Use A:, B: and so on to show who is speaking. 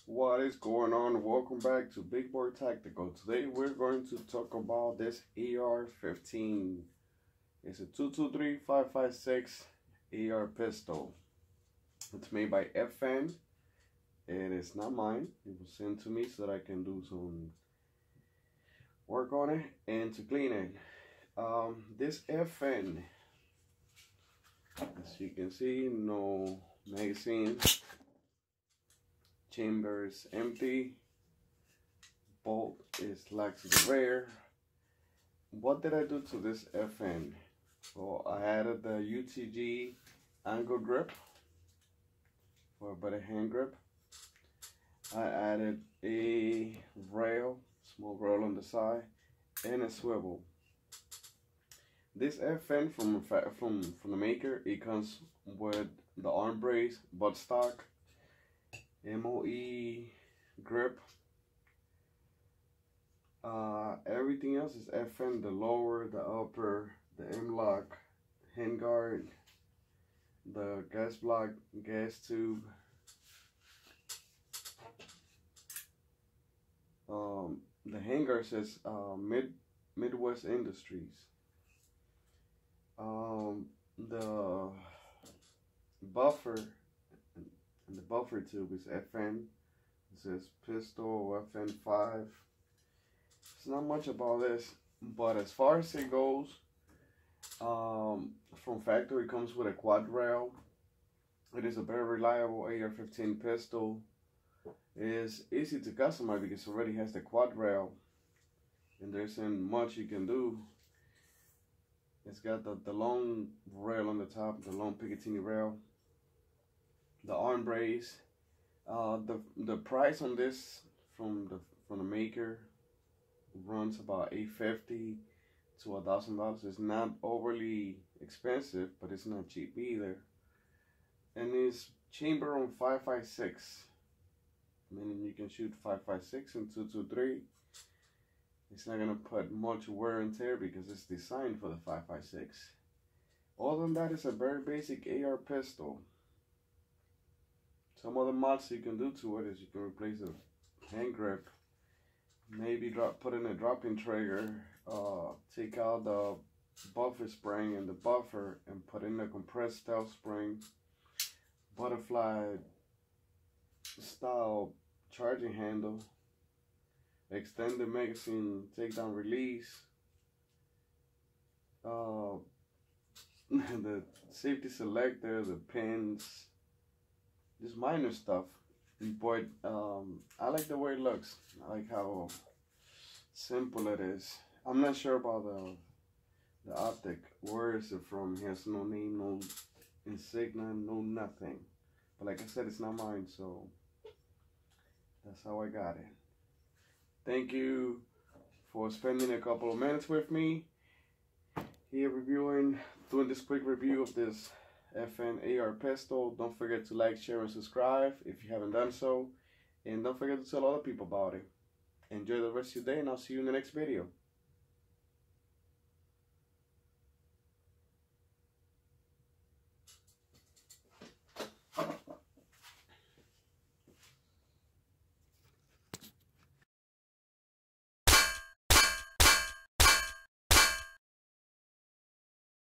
A: What is going on? Welcome back to Big Boy Tactical. Today we're going to talk about this AR15. It's a 223-556 AR pistol. It's made by FN. It is not mine. It was sent to me so that I can do some work on it and to clean it. This FN, as you can see, no magazine. Chamber is empty. Bolt is like to the rear. What did I do to this FN? Well, I added the UTG angle grip for a better hand grip. I added a rail, small rail on the side, and a swivel. This FN from the maker, it comes with the arm brace, buttstock, MOE grip. Everything else is FN, the lower, the upper, the M-lock, handguard, the gas block, gas tube. The handguard says Midwest Industries. The buffer and the buffer tube is FN. It says pistol FN5. It's not much about this, but as far as it goes, from factory it comes with a quad rail. It is a very reliable AR-15 pistol. It is easy to customize because it already has the quad rail, and there isn't much you can do. It's got the long rail on the top, the long Picatinny rail, the arm brace. The price on this from the maker runs about $850 to $1,000. It's not overly expensive, but it's not cheap either. And it's chamber on 5.56, meaning you can shoot 5.56 and 2.23. It's not gonna put much wear and tear because it's designed for the 5.56. Other than that, it's a very basic AR pistol. Some other mods you can do to it is you can replace the hand grip, maybe put in a drop-in trigger, take out the buffer spring and the buffer and put in a compressed stealth spring, butterfly style charging handle, extend the magazine takedown release, the safety selector, the pins, just minor stuff. But I like the way it looks. I like how simple it is. I'm not sure about the optic. Where is it from? It has no name, no insignia, no nothing. But like I said, it's not mine, so that's how I got it. Thank you for spending a couple of minutes with me here doing this quick review of this FN AR pistol. Don't forget to like, share, and subscribe if you haven't done so. And don't forget to tell other people about it. Enjoy the rest of your day, and I'll see you in the next video.